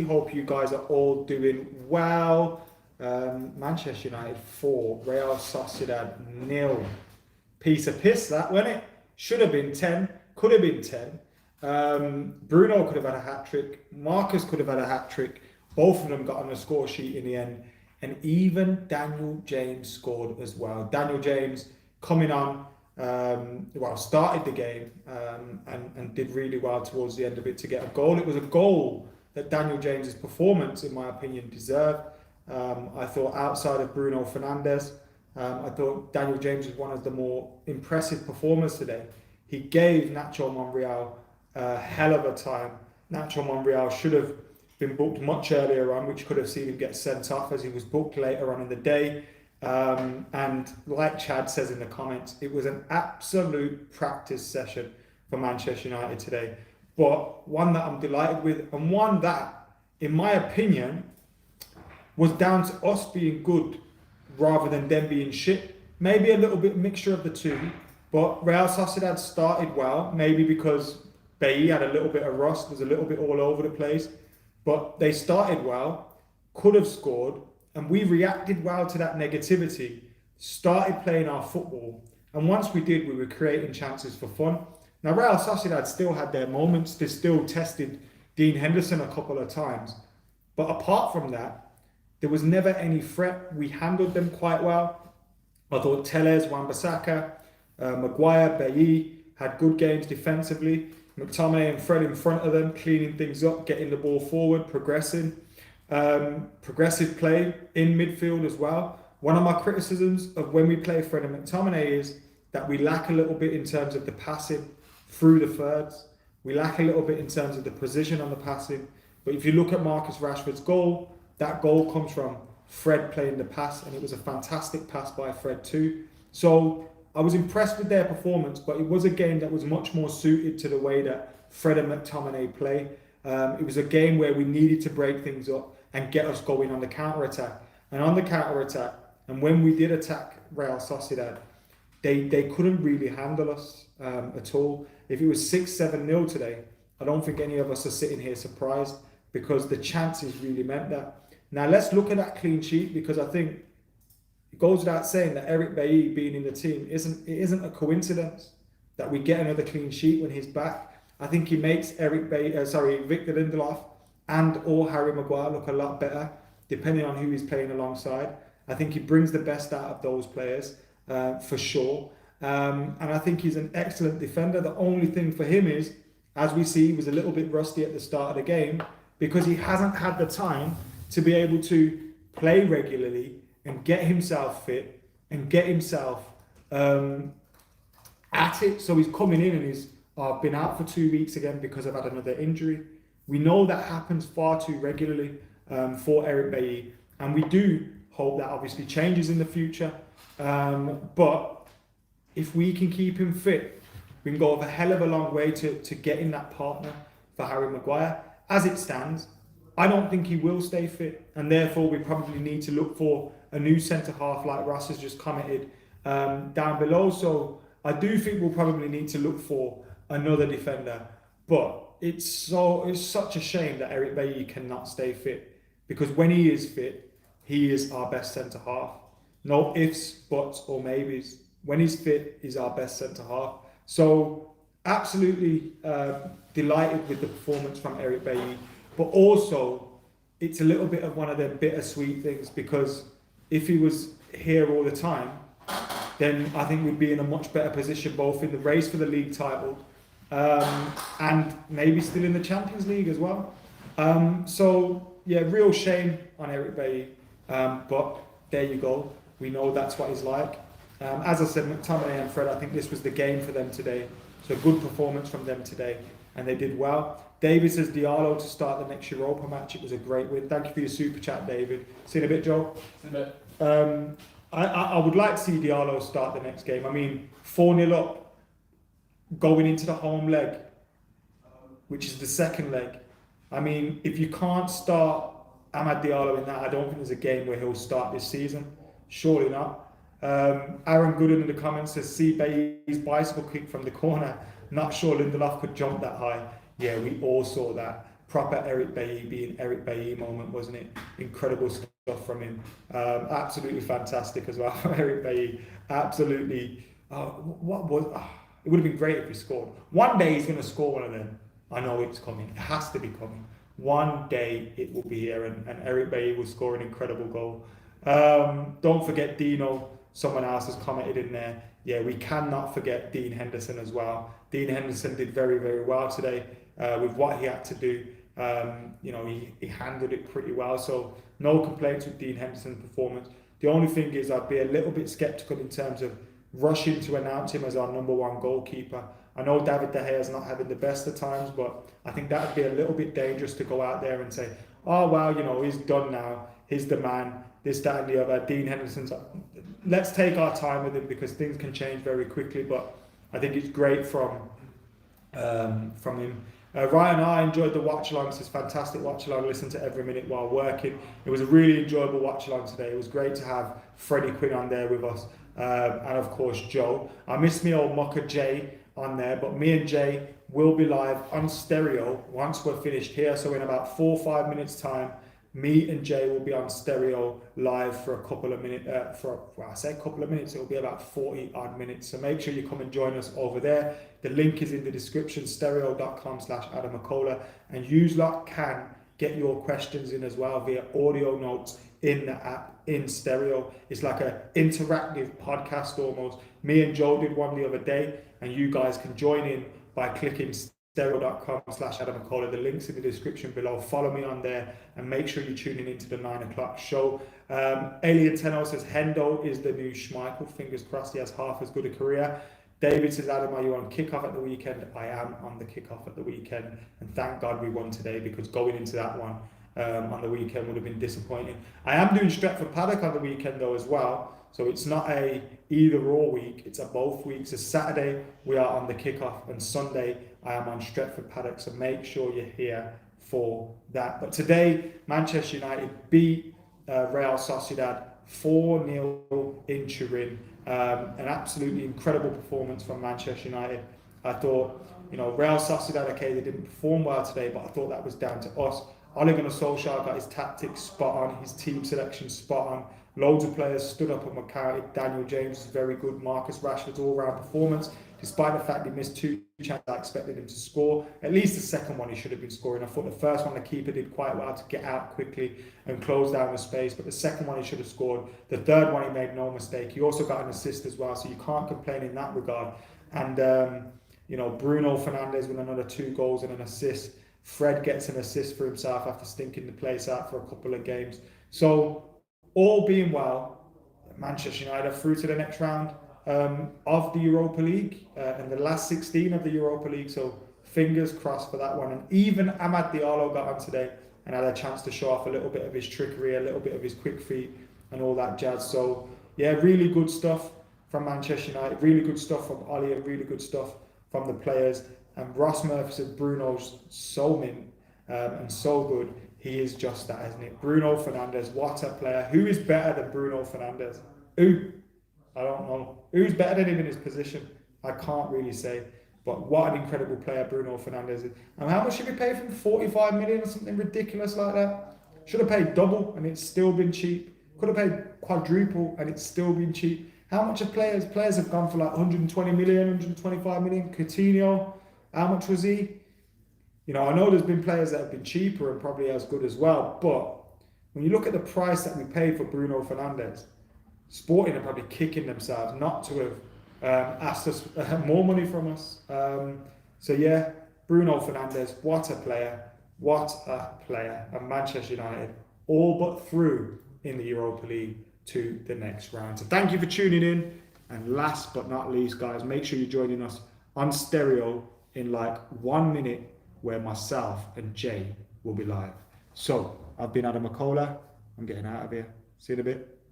Hope you guys are all doing well. Manchester United 4, Real Sociedad 0. Piece of piss, that, wasn't it? Should have been 10, could have been 10. Bruno could have had a hat trick. Marcus could have had a hat trick. Both of them got on the score sheet in the end. And even Daniel James scored as well. Daniel James coming on, started the game and did really well towards the end of it to get a goal. It was a goal that Daniel James's performance, in my opinion, deserved. I thought outside of Bruno Fernandes, I thought Daniel James was one of the more impressive performers today. He gave Nacho Monreal a hell of a time. Nacho Monreal should have been booked much earlier on, which could have seen him get sent off as he was booked later on in the day. And like Chad says in the comments, it was an absolute practice session for Manchester United today. But one that I'm delighted with, and one that, in my opinion, was down to us being good rather than them being shit. Maybe a little bit mixture of the two, but Real Sociedad started well, maybe because Bailly had a little bit of rust, was a little bit all over the place, but they started well, could have scored, and we reacted well to that negativity, started playing our football, and once we did, we were creating chances for fun. Now, Real Sociedad still had their moments. They still tested Dean Henderson a couple of times. But apart from that, there was never any threat. We handled them quite well. I thought Telles, Wan-Bissaka, Maguire, Bailly had good games defensively. McTominay and Fred in front of them, cleaning things up, getting the ball forward, progressing. Progressive play in midfield as well. One of my criticisms of when we play Fred and McTominay is that we lack a little bit in terms of the passing through the thirds. We lack a little bit in terms of the precision on the passing. But if you look at Marcus Rashford's goal, that goal comes from Fred playing the pass, and it was a fantastic pass by Fred too. So I was impressed with their performance, but it was a game that was much more suited to the way that Fred and McTominay play. It was a game where we needed to break things up and get us going on the counter-attack. And on the counter-attack, and when we did attack Real Sociedad, they couldn't really handle us at all. If it was 6-7-0 today, I don't think any of us are sitting here surprised, because the chances really meant that. Now let's look at that clean sheet, because I think it goes without saying that Eric Bailly being in the team isn't a coincidence that we get another clean sheet when he's back. I think he makes Victor Lindelof and or Harry Maguire look a lot better, depending on who he's playing alongside. I think he brings the best out of those players, for sure. And I think he's an excellent defender. The only thing for him is, as we see, he was a little bit rusty at the start of the game because he hasn't had the time to be able to play regularly and get himself fit and get himself at it. So he's coming in and he's been out for 2 weeks again because I've had another injury. We know that happens far too regularly for Eric Bailly, and we do hope that obviously changes in the future. But if we can keep him fit, we can go a hell of a long way to getting that partner for Harry Maguire. As it stands, I don't think he will stay fit, and therefore we probably need to look for a new centre-half like Ross has just commented down below. So I do think we'll probably need to look for another defender. But it's such a shame that Eric Bailly cannot stay fit, because when he is fit, he is our best centre-half. No ifs, buts or maybes. When he's fit, he's our best centre-half. So absolutely delighted with the performance from Eric Bailly. But also, it's a little bit of one of them bittersweet things, because if he was here all the time, then I think we'd be in a much better position, both in the race for the league title and maybe still in the Champions League as well. So yeah, real shame on Eric Bailly, but there you go. We know that's what he's like. As I said, McTominay and Fred, I think this was the game for them today. So good performance from them today, and they did well. David says Diallo to start the next Europa match. It was a great win. Thank you for your super chat, David. See you in a bit, Joe. See you in a bit. I would like to see Diallo start the next game. I mean, 4-0 up, going into the home leg, which is the second leg. I mean, if you can't start Amad Diallo in that, I don't think there's a game where he'll start this season. Surely not. Aaron Gooden in the comments says, see Bailly's bicycle kick from the corner. Not sure Lindelof could jump that high. Yeah, we all saw that. proper Eric Bailly being Eric Bailly moment, wasn't it? Incredible stuff from him. Absolutely fantastic as well from Eric Bailly. Absolutely. It would have been great if he scored. One day he's going to score one of them. I know it's coming. It has to be coming. One day it will be here, and Eric Bailly will score an incredible goal. Don't forget Dino. Someone else has commented in there. Yeah, we cannot forget Dean Henderson as well. Dean Henderson did very, very well today with what he had to do. He handled it pretty well. So no complaints with Dean Henderson's performance. The only thing is I'd be a little bit sceptical in terms of rushing to announce him as our #1 goalkeeper. I know David De Gea is not having the best of times, but I think that would be a little bit dangerous to go out there and say, oh, well, he's done now. He's the man, this, that, and the other. Dean Henderson's... Let's take our time with him because things can change very quickly, but I think it's great from him. Ryan, I enjoyed the watch along. This is fantastic watch along. Listen to every minute while working. It was a really enjoyable watch along today. It was great to have Freddie Quinn on there with us, and of course Joe. I missed me old mucker Jay on there, but me and Jay will be live on stereo once we're finished here. So in about 4 or 5 minutes time, me and Jay will be on stereo live for a couple of minutes. I say a couple of minutes, it'll be about 40 odd minutes. So make sure you come and join us over there. The link is in the description, stereo.com/AdamMcKola. And you lot can get your questions in as well via audio notes in the app in stereo. It's like an interactive podcast almost. Me and Joe did one the other day, and you guys can join in by clicking stereo.com/AdamMcKola. The link's in the description below. Follow me on there and make sure you're tuning into the 9 o'clock show. Alien Tenno says Hendo is the new Schmeichel. Fingers crossed he has half as good a career. David says, Adam, are you on kickoff at the weekend? I am on the kickoff at the weekend, and thank God we won today, because going into that one on the weekend would have been disappointing. I am doing Stretford Paddock on the weekend though as well, so it's not a either or week, it's a both weeks. So Saturday we are on the kickoff, and Sunday I am on Stretford Paddock, so make sure you're here for that. But today Manchester United beat Real Sociedad 4-0 in Turin. An absolutely incredible performance from Manchester United. I thought, Real Sociedad, okay, they didn't perform well today, but I thought that was down to us. Ole Gunnar Solskjaer got his tactics spot on, his team selection spot on. Loads of players stood up and were counted. Daniel James is very good. Marcus Rashford's all-round performance, despite the fact he missed 2 chances I expected him to score. At least the second one he should have been scoring. I thought the first one the keeper did quite well to get out quickly and close down the space, but the second one he should have scored. The third one he made no mistake. He also got an assist as well, so you can't complain in that regard. And Bruno Fernandes with another 2 goals and an assist. Fred gets an assist for himself after stinking the place out for a couple of games. So all being well, Manchester United are through to the next round of the Europa League and the last 16 of the Europa League. So fingers crossed for that one. And even Amad Diallo got on today and had a chance to show off a little bit of his trickery, a little bit of his quick feet and all that jazz. So yeah, really good stuff from Manchester United, really good stuff from Ollie, and really good stuff from the players. And Ross Murphy said Bruno's so mint and so good. He is just that, isn't it? Bruno Fernandes, what a player. Who is better than Bruno Fernandes? Who? I don't know. Who's better than him in his position? I can't really say. But what an incredible player Bruno Fernandes is. And how much should we pay for him? 45 million or something ridiculous like that? Should have paid double and it's still been cheap. Could have paid quadruple and it's still been cheap. How much have players? Players have gone for like 120 million, 125 million. Coutinho, how much was he? I know there's been players that have been cheaper and probably as good as well, but when you look at the price that we paid for Bruno Fernandes, Sporting are probably kicking themselves not to have asked us more money from us. So yeah, Bruno Fernandes, what a player, and Manchester United all but through in the Europa League to the next round. So thank you for tuning in, and last but not least, guys, make sure you're joining us on stereo in like 1 minute, where myself and Jay will be live. So I've been Adam McKola. I'm getting out of here. See you in a bit.